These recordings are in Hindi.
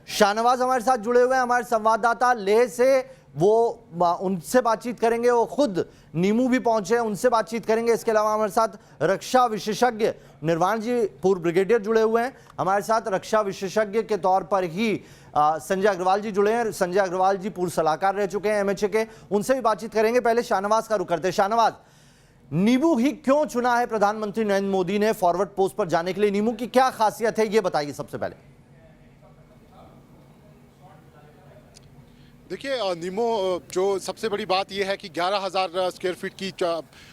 शाहनवाज हमारे साथ जुड़े हुए हैं, हमारे संवाददाता लेह से, वो उनसे बातचीत करेंगे। वो खुद नीमू भी पहुंचे हैं, उनसे बातचीत करेंगे। इसके अलावा हमारे साथ रक्षा विशेषज्ञ निर्वाण जी, पूर्व ब्रिगेडियर, जुड़े हुए हैं हमारे साथ। रक्षा विशेषज्ञ के तौर पर ही संजय अग्रवाल जी जुड़े हैं। संजय अग्रवाल जी पूर्व सलाहकार रह चुके हैं एमएचए के, उनसे भी बातचीत करेंगे। पहले शाहनवाज का रुख करते हैं। शाहनवाज, नीमू ही क्यों चुना है प्रधानमंत्री नरेंद्र मोदी ने फॉरवर्ड पोस्ट पर जाने के लिए? नीमू की क्या खासियत है, ये बताइए सबसे पहले। देखिए, नीमो जो सबसे बड़ी बात यह है कि 11,000 स्क्वायर फीट की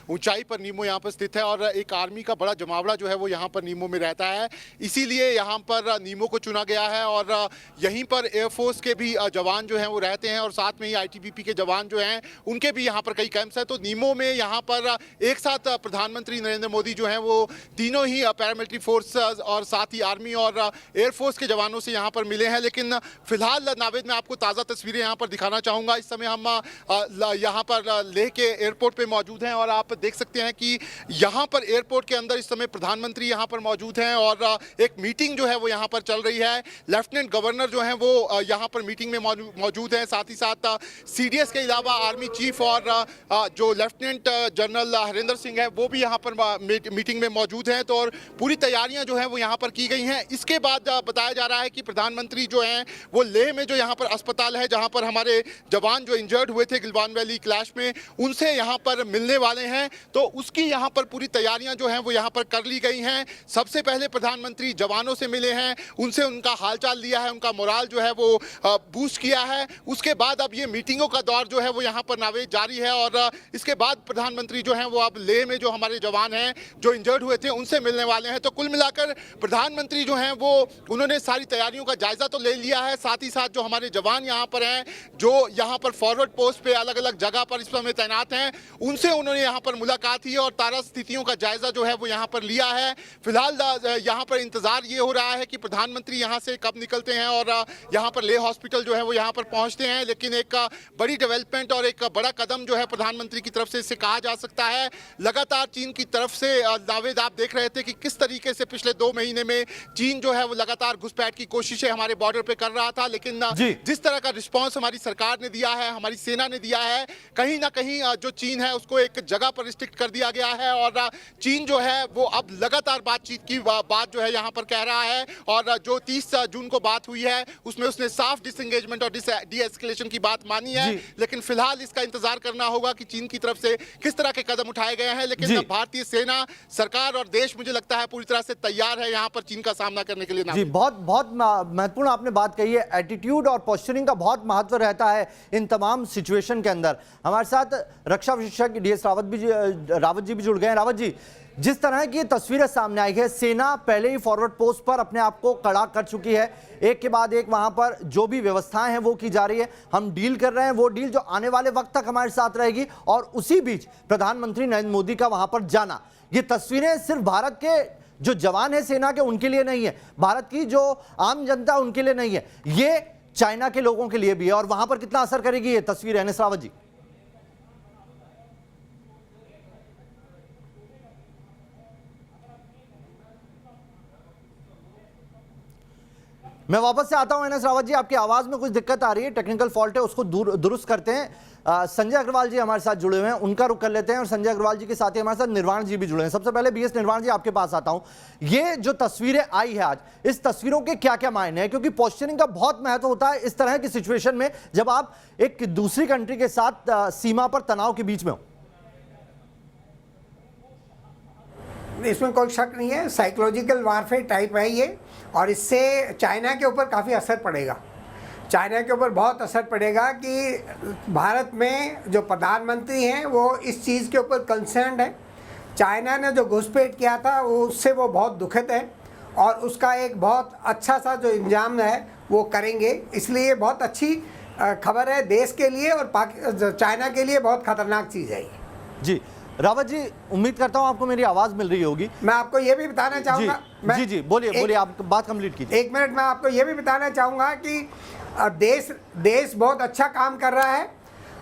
ऊंचाई पर नीमो यहाँ पर स्थित है और एक आर्मी का बड़ा जमावड़ा जो है वो यहाँ पर नीमो में रहता है। इसीलिए यहाँ पर नीमो को चुना गया है और यहीं पर एयरफोर्स के भी जवान जो हैं वो रहते हैं और साथ में ही आईटीबीपी के जवान जो हैं उनके भी यहाँ पर कई कैंप्स हैं। तो नीमो में यहाँ पर एक साथ प्रधानमंत्री नरेंद्र मोदी जो हैं वो तीनों ही पैरामिलिट्री फोर्स और साथ ही आर्मी और एयरफोर्स के जवानों से यहाँ पर मिले हैं। लेकिन फिलहाल नावेद में आपको ताज़ा तस्वीरें यहाँ पर दिखाना चाहूँगा। इस समय हम यहाँ पर लेह के एयरपोर्ट पे मौजूद हैं और आप देख सकते हैं कि यहाँ पर एयरपोर्ट के अंदर इस समय प्रधानमंत्री यहाँ पर मौजूद हैं और एक मीटिंग जो है वो यहाँ पर चल रही है। लेफ्टिनेंट गवर्नर जो हैं वो यहाँ पर मीटिंग में मौजूद हैं। साथ ही साथ सीडीएस के अलावा आर्मी चीफ और जो लेफ्टिनेंट जनरल हरिंदर सिंह है वो भी यहाँ पर मीटिंग में मौजूद हैं। तो और पूरी तैयारियाँ जो हैं वो यहाँ पर की गई हैं। इसके बाद बताया जा रहा है कि प्रधानमंत्री जो हैं वो लेह में जो यहाँ पर अस्पताल है जहाँ पर हमारे जवान जो इंजर्ड हुए थे गिलवान वैली क्लैश में, उनसे यहाँ पर मिलने वाले हैं। तो उसकी यहाँ पर पूरी तैयारियां जो हैं वो यहाँ पर कर ली गई हैं। सबसे पहले प्रधानमंत्री जवानों से मिले हैं, उनसे उनका हालचाल लिया है, उनका मोराल जो है वो बूस्ट किया है। उसके बाद अब ये मीटिंगों का दौर जो है वो यहाँ पर नावेद जारी है और इसके बाद प्रधानमंत्री जो हैं वो अब लेह में जो हमारे जवान हैं जो इंजर्ड हुए थे उनसे मिलने वाले हैं। तो कुल मिलाकर प्रधानमंत्री जो हैं वो उन्होंने सारी तैयारियों का जायजा तो ले लिया है। साथ ही साथ जो हमारे जवान यहाँ पर हैं, जो यहाँ पर फॉरवर्ड पोस्ट पे अलग अलग जगह पर इस समय तैनात हैं, उनसे उन्होंने यहाँ पर मुलाकात की और ताज़ा स्थितियों का जायजा जो है वो यहाँ पर लिया है। फिलहाल यहाँ पर इंतजार ये हो रहा है कि प्रधानमंत्री यहाँ से कब निकलते हैं और यहाँ पर लेह हॉस्पिटल जो है वो यहाँ पर पहुँचते हैं। लेकिन एक बड़ी डेवलपमेंट और एक बड़ा कदम जो है प्रधानमंत्री की तरफ से इससे कहा जा सकता है। लगातार चीन की तरफ से नावेद आप देख रहे थे कि किस तरीके से पिछले 2 महीने में चीन जो है वो लगातार घुसपैठ की कोशिशें हमारे बॉर्डर पे कर रहा था। लेकिन जिस तरह का रिस्पॉन्स हमारी सरकार ने दिया है, हमारी सेना ने दिया है, कहीं ना कहीं जो चीन है उसको एक जगह पर रिस्ट्रिक्ट कर दिया गया है और चीन जो है वो अब लगातार बातचीत की बात जो है यहाँ पर कह रहा है। और जो 30 जून को बात हुई है उसमें उसने साफ डिसएंगेजमेंट और डी-एस्केलेशन की बात मानी है। लेकिन फिलहाल इसका इंतजार करना होगा कि चीन की तरफ से किस तरह के कदम उठाए गए हैं। लेकिन भारतीय सेना, सरकार और देश मुझे लगता है पूरी तरह से तैयार है यहाँ पर चीन का सामना करने के लिए। जी, बहुत महत्वपूर्ण आपने बात कही है। एटीट्यूड और पोस्चरिंग का बहुत महत्व रहता है इन तमाम सिचुएशन के अंदर। हमारे साथ रक्षा विशेषज्ञ डीएस रावत जी भी जुड़ गए हैं। रावत जी, जिस तरह की तस्वीरें सामने आई है, सेना पहले ही फॉरवर्ड पोस्ट पर अपने आप को खड़ा कर चुकी है। एक के बाद एक वहां पर जो भी व्यवस्थाएं हैं वो की जा रही है। हम डील कर रहे हैं, वो डील जो आने वाले वक्त तक हमारे साथ रहेगी। और उसी बीच प्रधानमंत्री नरेंद्र मोदी का वहां पर जाना, ये तस्वीरें सिर्फ भारत के जो जवान है सेना के उनके लिए नहीं है, भारत की जो आम जनता उनके लिए नहीं है, ये चाइना के लोगों के लिए भी है। और वहां पर कितना असर करेगी ये तस्वीर? एनएस रावत जी। मैं वापस से आता हूं एनएस रावत जी, आपकी आवाज में कुछ दिक्कत आ रही है, टेक्निकल फॉल्ट है, उसको दुरुस्त करते हैं। संजय अग्रवाल जी हमारे साथ जुड़े हुए हैं, उनका रुख कर लेते हैं। और संजय अग्रवाल जी के साथ ही हमारे साथ निर्वाण जी भी जुड़े हैं। सबसे पहले बीएस निर्वाण जी, आपके पास आता हूं। ये जो तस्वीरें आई है आज, इस तस्वीरों के क्या क्या मायने हैं? क्योंकि पोस्चरिंग का बहुत महत्व होता है इस तरह की सिचुएशन में, जब आप एक दूसरी कंट्री के साथ सीमा पर तनाव के बीच में हो। इसमें कोई शक नहीं है, साइकोलॉजिकल वारफेयर टाइप है ये, और इससे चाइना के ऊपर काफ़ी असर पड़ेगा। चाइना के ऊपर बहुत असर पड़ेगा कि भारत में जो प्रधानमंत्री हैं वो इस चीज़ के ऊपर कंसर्न्ड है। चाइना ने जो घुसपैठ किया था वो उससे वो बहुत दुखित है और उसका एक बहुत अच्छा सा जो इंजाम है वो करेंगे। इसलिए बहुत अच्छी खबर है देश के लिए और चाइना के लिए बहुत ख़तरनाक चीज़ है ये। जी रावत जी, उम्मीद करता हूं आपको मेरी आवाज मिल रही होगी। मैं आपको ये भी बताना चाहूँगा। जी बोलिए, आप बात कंप्लीट कीजिए। 1 मिनट में आपको ये भी बताना चाहूँगा कि देश बहुत अच्छा काम कर रहा है।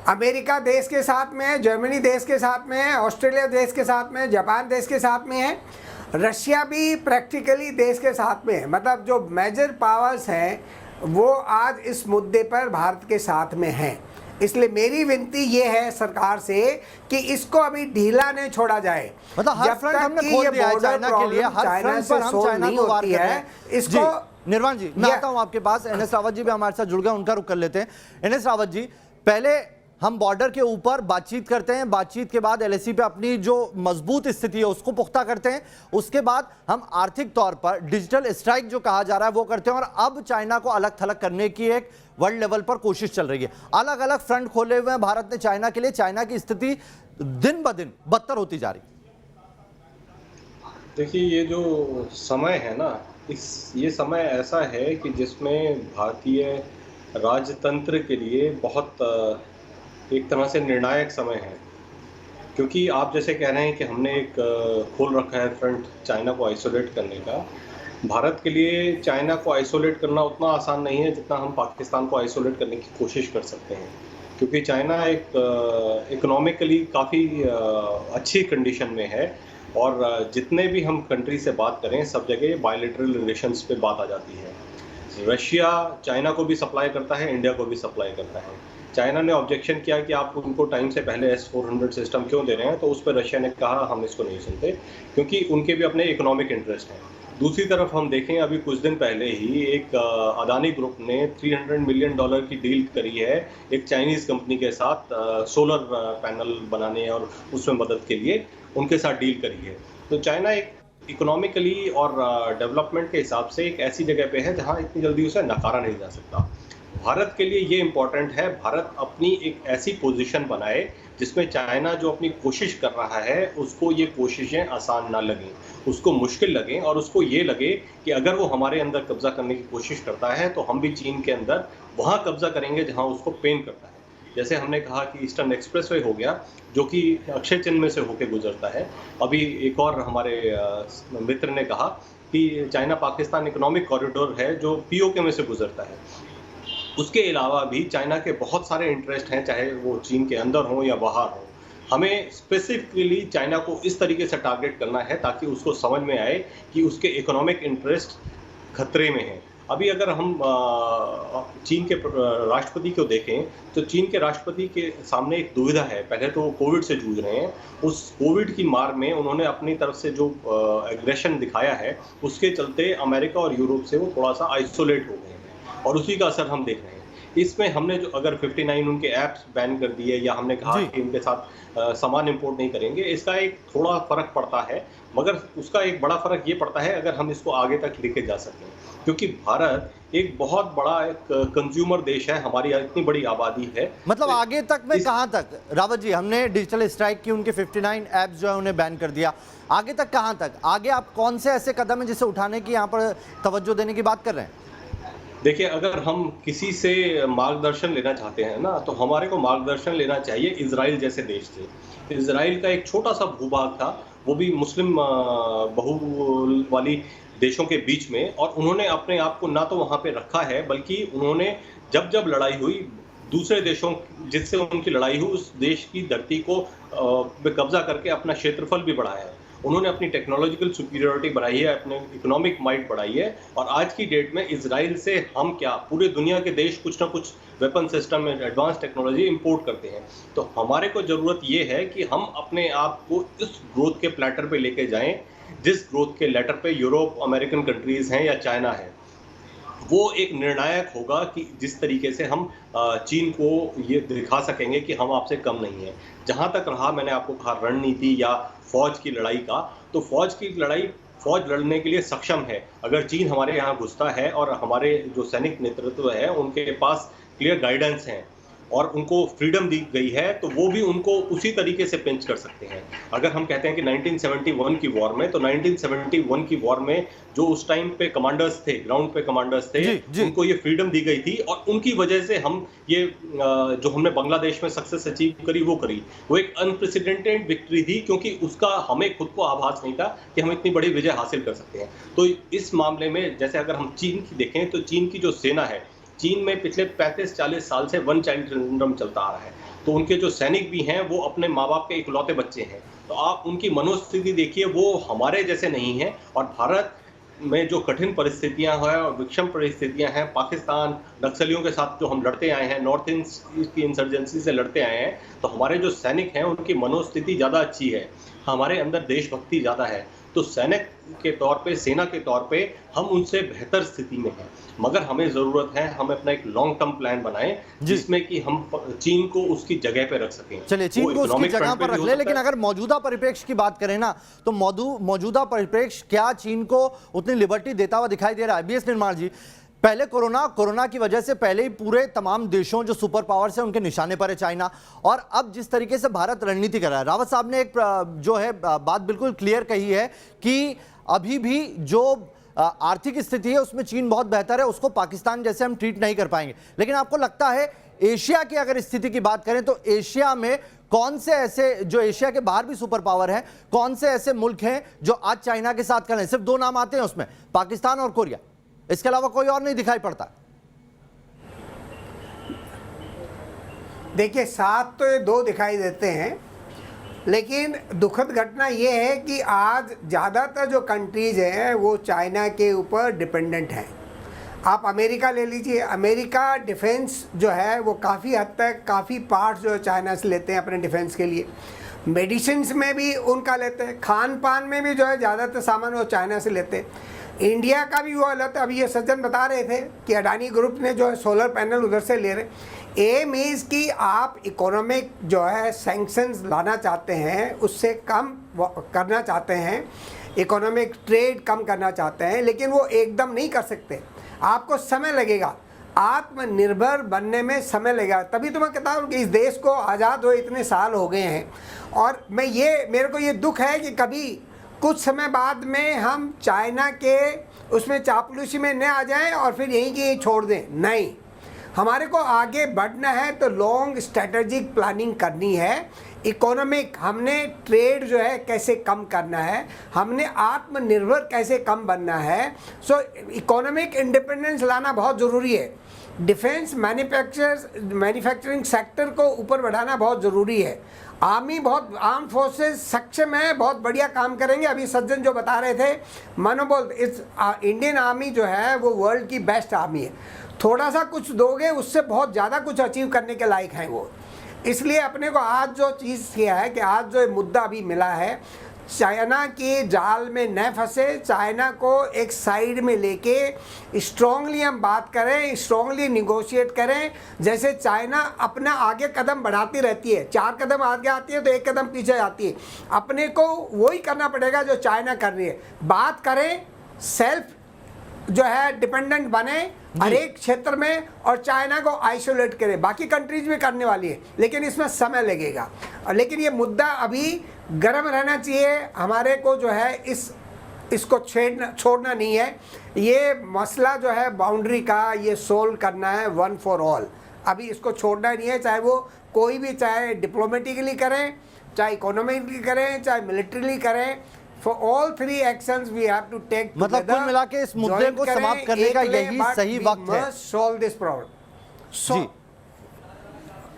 अमेरिका देश के साथ में है, जर्मनी देश के साथ में है, ऑस्ट्रेलिया देश के साथ में है, जापान देश के साथ में है, रशिया भी प्रैक्टिकली देश के साथ में है। मतलब जो मेजर पावर्स हैं वो आज इस मुद्दे पर भारत के साथ में हैं। इसलिए मेरी विनती ये है सरकार से कि इसको अभी ढीला नहीं छोड़ा जाए। मतलब हर फ्रंट हमने खोल दिया है चाइना के लिए, हर फ्रंट पर हम चाइना को वार कर रहे हैं। इसको निर्वाण जी, मैं आता हूं आपके पास। एनएस रावत जी भी हमारे साथ जुड़ गए, उनका रुख कर लेते हैं। एनएस रावत जी, पहले हम बॉर्डर के ऊपर बातचीत करते हैं, बातचीत के बाद एलएसी पे अपनी जो मजबूत स्थिति है उसको पुख्ता करते हैं, उसके बाद हम आर्थिक तौर पर डिजिटल स्ट्राइक जो कहा जा रहा है वो करते हैं, और अब चाइना को अलग थलग करने की एक वर्ल्ड लेवल पर कोशिश चल रही है। अलग अलग फ्रंट खोले हुए हैं भारत ने चाइना के लिए। चाइना की स्थिति दिन ब दिन बदतर होती जा रही। देखिए, ये जो समय है ना, ये समय ऐसा है कि जिसमें भारतीय राजतंत्र के लिए बहुत एक तरह से निर्णायक समय है। क्योंकि आप जैसे कह रहे हैं कि हमने एक खोल रखा है फ्रंट चाइना को आइसोलेट करने का। भारत के लिए चाइना को आइसोलेट करना उतना आसान नहीं है जितना हम पाकिस्तान को आइसोलेट करने की कोशिश कर सकते हैं, क्योंकि चाइना एक इकोनॉमिकली काफ़ी अच्छी कंडीशन में है, और जितने भी हम कंट्री से बात करें सब जगह बायलैटरल रिलेशंस पे बात आ जाती है। रशिया चाइना को भी सप्लाई करता है, इंडिया को भी सप्लाई करता है। चाइना ने ऑब्जेक्शन किया कि आप उनको टाइम से पहले S-400 सिस्टम क्यों दे रहे हैं, तो उस पर रशिया ने कहा हम इसको नहीं सुनते, क्योंकि उनके भी अपने इकोनॉमिक इंटरेस्ट हैं। दूसरी तरफ हम देखें, अभी कुछ दिन पहले ही एक अदानी ग्रुप ने $300 मिलियन की डील करी है एक चाइनीज़ कंपनी के साथ, सोलर पैनल बनाने और उसमें मदद के लिए उनके साथ डील करी है। तो चाइना एक इकोनॉमिकली और डेवलपमेंट के हिसाब से एक ऐसी जगह पे है जहाँ इतनी जल्दी उसे नकारा नहीं जा सकता। भारत के लिए ये इम्पोर्टेंट है, भारत अपनी एक ऐसी पोजीशन बनाए जिसमें चाइना जो अपनी कोशिश कर रहा है उसको ये कोशिशें आसान ना लगें, उसको मुश्किल लगें, और उसको ये लगे कि अगर वो हमारे अंदर कब्जा करने की कोशिश करता है तो हम भी चीन के अंदर वहाँ कब्जा करेंगे जहाँ उसको पेन करता है। जैसे हमने कहा कि ईस्टर्न एक्सप्रेसवे हो गया, जो कि अक्षय चिन्ह में से होकर गुजरता है। अभी एक और हमारे मित्र ने कहा कि चाइना पाकिस्तान इकोनॉमिक कॉरिडोर है जो POK में से गुजरता है। उसके अलावा भी चाइना के बहुत सारे इंटरेस्ट हैं, चाहे वो चीन के अंदर हो या बाहर हो। हमें स्पेसिफिकली चाइना को इस तरीके से टारगेट करना है ताकि उसको समझ में आए कि उसके इकोनॉमिक इंटरेस्ट खतरे में हैं। अभी अगर हम चीन के राष्ट्रपति को देखें तो चीन के राष्ट्रपति के सामने एक दुविधा है। पहले तो वो कोविड से जूझ रहे हैं, उस कोविड की मार में उन्होंने अपनी तरफ से जो एग्रेशन दिखाया है उसके चलते अमेरिका और यूरोप से वो थोड़ा सा आइसोलेट हो गए हैं, और उसी का असर हम देख रहे हैं। इसमें हमने जो अगर 59 उनके ऐप्स बैन कर दिए, या हमने कहा कि इनके साथ सामान इंपोर्ट नहीं करेंगे, इसका एक थोड़ा फर्क पड़ता है, मगर उसका एक बड़ा फर्क ये पड़ता है अगर हम इसको आगे तक लेके जा सकें, क्योंकि भारत एक बहुत बड़ा एक कंज्यूमर देश है, हमारी इतनी बड़ी आबादी है। मतलब आगे तक में कहाँ तक रावत जी? हमने डिजिटल स्ट्राइक की, उनके 59 ऐप्स जो है उन्हें बैन कर दिया, आगे तक कहाँ तक? आगे आप कौन से ऐसे कदम है जिसे उठाने की यहाँ पर तवज्जो देने की बात कर रहे हैं? देखिए, अगर हम किसी से मार्गदर्शन लेना चाहते हैं ना, तो हमारे को मार्गदर्शन लेना चाहिए इजराइल जैसे देश से। इजराइल का एक छोटा सा भूभाग था, वो भी मुस्लिम बहुल वाली देशों के बीच में, और उन्होंने अपने आप को ना तो वहाँ पे रखा है, बल्कि उन्होंने जब जब लड़ाई हुई दूसरे देशों जिससे उनकी लड़ाई हुई उस देश की धरती को कब्जा करके अपना क्षेत्रफल भी बढ़ाया है। उन्होंने अपनी टेक्नोलॉजिकल सुपीरियरिटी बढ़ाई है, अपने इकोनॉमिक माइट बढ़ाई है, और आज की डेट में इजराइल से हम क्या, पूरे दुनिया के देश कुछ ना कुछ वेपन सिस्टम में एडवांस टेक्नोलॉजी इंपोर्ट करते हैं। तो हमारे को ज़रूरत ये है कि हम अपने आप को इस ग्रोथ के प्लेटर पे लेके जाएं जिस ग्रोथ के लेटर पे यूरोप, अमेरिकन कंट्रीज़ हैं या चाइना है। वो एक निर्णायक होगा कि जिस तरीके से हम चीन को ये दिखा सकेंगे कि हम आपसे कम नहीं है। जहाँ तक रहा, मैंने आपको कहा रणनीति या फौज की लड़ाई का, तो फौज लड़ने के लिए सक्षम है अगर चीन हमारे यहाँ घुसता है और हमारे जो सैनिक नेतृत्व है उनके पास क्लियर गाइडेंस है और उनको फ्रीडम दी गई है, तो वो भी उनको उसी तरीके से पिंच कर सकते हैं। अगर हम कहते हैं कि 1971 की वॉर में, तो 1971 की वॉर में जो उस टाइम पे कमांडर्स थे, ग्राउंड पे कमांडर्स थे, उनको ये फ्रीडम दी गई थी, और उनकी वजह से हम ये जो हमने बांग्लादेश में सक्सेस अचीव करी वो एक अनप्रेसिडेंटेड विक्ट्री थी, क्योंकि उसका हमें खुद को आभास नहीं था कि हम इतनी बड़ी विजय हासिल कर सकते हैं। तो इस मामले में जैसे अगर हम चीन की देखें, तो चीन की जो सेना है, चीन में पिछले 35-40 साल से वन चाइल्ड सिंड्रोम चलता आ रहा है, तो उनके जो सैनिक भी हैं वो अपने माँ बाप के इकलौते बच्चे हैं। तो आप उनकी मनोस्थिति देखिए, वो हमारे जैसे नहीं है, और भारत में जो कठिन परिस्थितियां हैं और विषम परिस्थितियां हैं, पाकिस्तान नक्सलियों के साथ जो हम लड़ते आए हैं, नॉर्थ ईस्ट की इंसर्जेंसी से लड़ते आए हैं, तो हमारे जो सैनिक हैं उनकी मनोस्थिति ज़्यादा अच्छी है, हमारे अंदर देशभक्ति ज़्यादा है। तो सैनिक के तौर पे, सेना के तौर पे हम उनसे बेहतर स्थिति में हैं, मगर हमें ज़रूरत है हम अपना एक लॉन्ग टर्म प्लान बनाएं जिसमें कि हम चीन को उसकी जगह पे रख सकें। चलिए, चीन को उसकी जगह पर रख ले, लेकिन अगर मौजूदा परिप्रेक्ष्य की बात करें ना, तो मौजूदा परिप्रेक्ष्य क्या चीन को उतनी लिबर्टी देता हुआ दिखाई दे रहा है? बीएस निर्माण जी, पहले कोरोना की वजह से पहले ही पूरे तमाम देशों जो सुपर पावर्स हैं उनके निशाने पर है चाइना, और अब जिस तरीके से भारत रणनीति कर रहा है, रावत साहब ने एक जो है बात बिल्कुल क्लियर कही है कि अभी भी जो आर्थिक स्थिति है उसमें चीन बहुत बेहतर है, उसको पाकिस्तान जैसे हम ट्रीट नहीं कर पाएंगे। लेकिन आपको लगता है एशिया की अगर स्थिति की बात करें तो एशिया में कौन से ऐसे, जो एशिया के बाहर भी सुपर पावर हैं, कौन से ऐसे मुल्क हैं जो आज चाइना के साथ कर रहे हैं? सिर्फ दो नाम आते हैं उसमें, पाकिस्तान और कोरिया, इसके अलावा कोई और नहीं दिखाई पड़ता। देखिए, साथ तो ये दो दिखाई देते हैं, लेकिन दुखद घटना ये है कि आज ज़्यादातर जो कंट्रीज़ हैं वो चाइना के ऊपर डिपेंडेंट हैं। आप अमेरिका ले लीजिए, अमेरिका डिफेंस जो है वो काफ़ी हद तक, काफ़ी पार्ट्स जो है चाइना से लेते हैं अपने डिफेंस के लिए। मेडिसिन्स में भी उनका लेते हैं, खान पान में भी जो है ज़्यादातर सामान वो चाइना से लेते हैं। इंडिया का भी वो हालत है। अभी ये सज्जन बता रहे थे कि अडानी ग्रुप ने जो है सोलर पैनल उधर से ले रहे। एम इज़ कि आप इकोनॉमिक जो है सैंक्शंस लाना चाहते हैं, उससे कम करना चाहते हैं, इकोनॉमिक ट्रेड कम करना चाहते हैं, लेकिन वो एकदम नहीं कर सकते। आपको समय लगेगा, आत्मनिर्भर बनने में समय लगेगा। तभी तो मैं कहता हूँ कि इस देश को आज़ाद हुए इतने साल हो गए हैं, और मेरे को ये दुख है कि कभी कुछ समय बाद में हम चाइना के उसमें चापलूसी में न आ जाएं और फिर यहीं की छोड़ दें। नहीं, हमारे को आगे बढ़ना है तो लॉन्ग स्ट्रेटेजिक प्लानिंग करनी है। इकोनॉमिक, हमने ट्रेड जो है कैसे कम करना है, हमने आत्मनिर्भर कैसे कम बनना है। सो इकोनॉमिक इंडिपेंडेंस लाना बहुत ज़रूरी है। डिफेंस मैन्युफैक्चरिंग सेक्टर को ऊपर बढ़ाना बहुत ज़रूरी है। आर्म फोर्सेस सक्षम है, बहुत बढ़िया काम करेंगे। अभी सज्जन जो बता रहे थे, मनोबल, इस इंडियन आर्मी जो है वो वर्ल्ड की बेस्ट आर्मी है। थोड़ा सा कुछ दोगे उससे बहुत ज़्यादा कुछ अचीव करने के लायक हैं वो। इसलिए अपने को आज जो चीज़ किया है कि आज जो मुद्दा अभी मिला है, चाइना के जाल में न फंसे, चाइना को एक साइड में लेके स्ट्रांगली हम बात करें, स्ट्रांगली निगोशिएट करें। जैसे चाइना अपना आगे कदम बढ़ाती रहती है, 4 कदम आगे आती है तो 1 कदम पीछे जाती है। अपने को वही करना पड़ेगा जो चाइना कर रही है। बात करें, सेल्फ जो है डिपेंडेंट बने हर एक क्षेत्र में, और चाइना को आइसोलेट करे। बाकी कंट्रीज भी करने वाली है, लेकिन इसमें समय लगेगा। लेकिन ये मुद्दा अभी गर्म रहना चाहिए। हमारे को जो है इसको छोड़ना नहीं है। ये मसला जो है बाउंड्री का, ये सोल्व करना है वन फॉर ऑल। अभी इसको छोड़ना नहीं है, चाहे वो कोई भी, चाहे डिप्लोमेटिकली करें, चाहे इकोनॉमिकली करें, चाहे मिलिट्रीली करें। For all 3 actions we have to take together. मतलब कुल मिला के इस मुद्दे को समाप्त करने का यही सही वक्त है। Solve this problem. जी,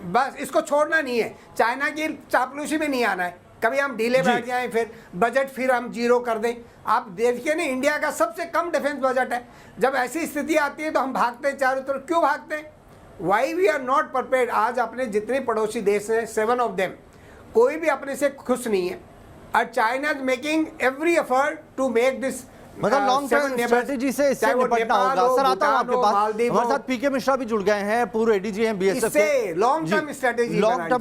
बस इसको छोड़ना नहीं है। चाइना की चापलूसी में नहीं आना है। कभी हम ढीले बैठ जाएं, फिर बजट फिर हम जीरो कर दें। आप देखिए ना, इंडिया का सबसे कम डिफेंस बजट है। जब ऐसी स्थिति आती है तो हम भागते हैं चारों तरफ। क्यों भागते हैं? Why we are not prepared. आज अपने जितने पड़ोसी देश हैं, 7 ऑफ देम, कोई भी अपने से खुश नहीं है। और China is making every effort to make this, मतलब लॉन्ग टर्म स्ट्रेटेजी से इससे निपटना होगा। सर, आता हूं आपके पास। हमारे साथ पीके मिश्रा भी जुड़ गए हैं, पूर्व एडीजी हैं बीएसएफ के। लॉन्ग टर्म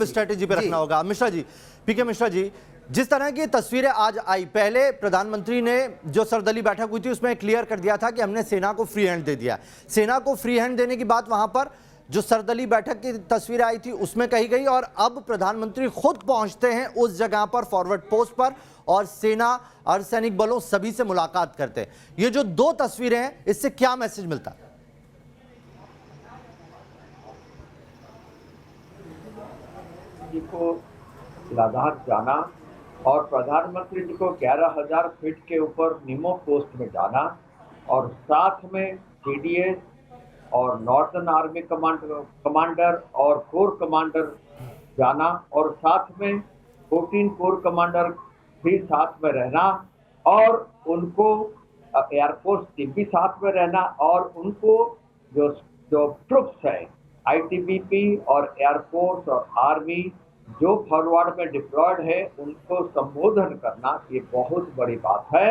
स्ट्रेटेजी पे रखना होगा। मिश्रा जी, पीके मिश्रा जी, जिस तरह की तस्वीरें आज आई, पहले प्रधानमंत्री ने जो सर्वदलीय बैठक हुई थी उसमें क्लियर कर दिया था कि हमने सेना को फ्री हैंड दे दिया। सेना को फ्री हैंड देने की बात वहां पर जो सर्वदलीय बैठक की तस्वीरें आई थी उसमें कही गई, और अब प्रधानमंत्री खुद पहुंचते हैं उस जगह पर, फॉरवर्ड पोस्ट पर, और सेना, अर्धसैनिक बलों सभी से मुलाकात करते हैं। ये जो 2 तस्वीरें हैं, इससे क्या मैसेज मिलता है? जी को लद्दाख जाना और प्रधानमंत्री जी को 11,000 फीट के ऊपर निमो पोस्ट में जाना, और साथ में सीडीएस और नॉर्दर्न आर्मी कमांडर और कोर कमांडर जाना, और साथ में 14 कोर कमांडर भी साथ में रहना, और उनको एयरफोर्स टीम भी साथ में रहना और उनको जो जो ट्रुप्स है आईटीबीपी और एयरफोर्स और आर्मी जो फॉरवर्ड में डिप्लॉयड है उनको संबोधन करना ये बहुत बड़ी बात है।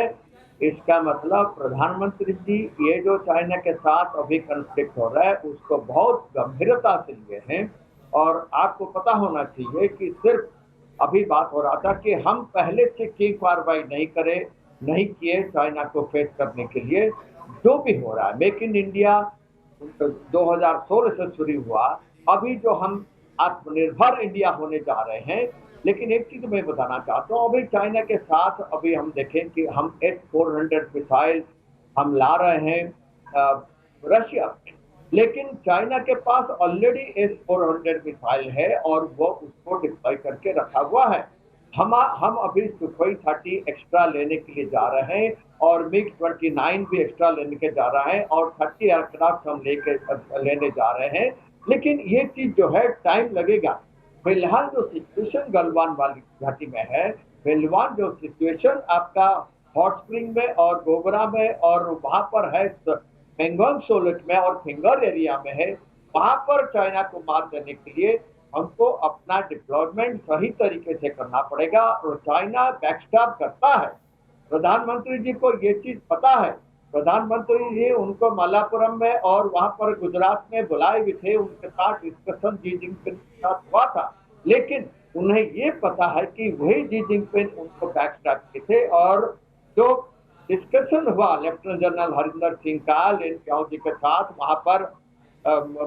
इसका मतलब प्रधानमंत्री जी ये जो चाइना के साथ अभी कॉन्फ्लिक्ट हो रहा है उसको बहुत गंभीरता से लिए हैं और आपको पता होना चाहिए कि सिर्फ अभी बात हो रहा था कि हम पहले से की कार्रवाई नहीं किए चाइना को फेस करने के लिए। जो भी हो रहा है मेक इन इंडिया 2016 से शुरू हुआ, अभी जो हम आत्मनिर्भर इंडिया होने जा रहे हैं। लेकिन एक चीज मैं बताना चाहता हूँ, अभी चाइना के साथ अभी हम देखें कि हम S-400 मिसाइल हम ला रहे हैं रशिया, लेकिन चाइना के पास ऑलरेडी S-400 मिसाइल है और वो उसको डिप्लॉय करके रखा हुआ है। हम अभी सुखोई 30 एक्स्ट्रा लेने के लिए जा रहे हैं और MiG-29 भी एक्स्ट्रा लेने के जा रहा है और 30 एयरक्राफ्ट हम लेने जा रहे हैं। लेकिन ये चीज जो है टाइम लगेगा। फिलहाल जो सिचुएशन गलवान वाली घाटी में है, फिलहाल जो सिचुएशन आपका हॉट स्प्रिंग में और गोगरा में और वहां पर है पेंगोंग सोलेट में और फिंगर एरिया में है, वहां पर चाइना को मार देने के लिए हमको अपना डिप्लॉयमेंट सही तरीके से करना पड़ेगा और चाइना बैकस्टैप करता है। प्रधानमंत्री जी को ये चीज पता है। प्रधानमंत्री जी उनको मालापुरम में और वहां पर गुजरात में बुलाए भी थे, उनके साथ डिस्कशन जी जिनपिंग के साथ हुआ था, लेकिन उन्हें ये पता है कि वही जी जिनपिंग उनको बैकस्टैप किए थे और जो डिस्कशन हुआ लेफ्टिनेंट जनरल हरिंदर सिंह का लेन क्याओ जी के साथ वहां पर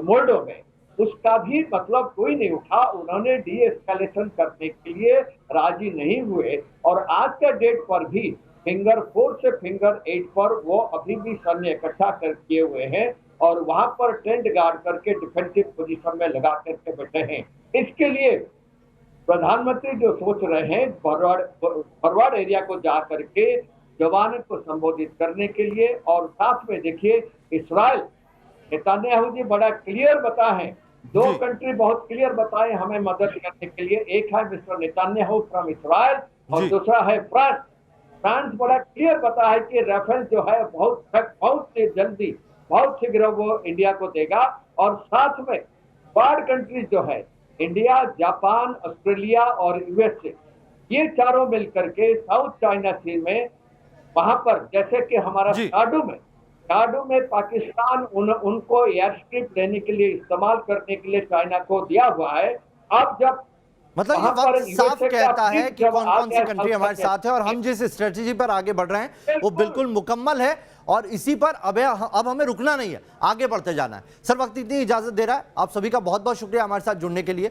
मोल्डो में, उसका भी मतलब कोई नहीं उठा। उन्होंने डी एस्केलेशन करने के लिए राजी नहीं हुए और आज के डेट पर भी फिंगर 4 से फिंगर 8 पर वो अभी भी सैन्य इकट्ठा कर किए हुए हैं और वहां पर टेंट गार्ड करके डिफेंसिव पोजीशन में लगा करके बैठे हैं। इसके लिए प्रधानमंत्री जो सोच रहे हैं फॉरवर्ड एरिया को जा करके जवानों को संबोधित करने के लिए, और साथ में देखिए इस्राइल नेतान्याहू जी बड़ा क्लियर बता है, दो कंट्री बहुत क्लियर बताए हमें मदद करने के लिए, एक है मिस्टर नेतान्याहू फ्रॉम इस्राइल और दूसरा है फ्रांस। फ्रांस बड़ा क्लियर बता है कि राफेल जो है बहुत जल्दी बहुत शीघ्र वो इंडिया को देगा और साथ में क्वाड कंट्रीज जो है इंडिया, जापान, ऑस्ट्रेलिया और यूएसए, ये चारों मिलकर के साउथ चाइना सी में वहां पर जैसे कि हमारा काडू में पाकिस्तान उनको एयर स्ट्रिप लेने के लिए इस्तेमाल करने के लिए चाइना को दिया हुआ है। अब जब मतलब ये वक्त साफ कहता है कि कौन कौन सी कंट्री हमारे साथ है और हम जिस स्ट्रेटेजी पर आगे बढ़ रहे हैं वो बिल्कुल मुकम्मल है और इसी पर अब हमें रुकना नहीं है, आगे बढ़ते जाना है। सर वक्त इतनी इजाजत दे रहा है, आप सभी का बहुत बहुत शुक्रिया हमारे साथ जुड़ने के लिए।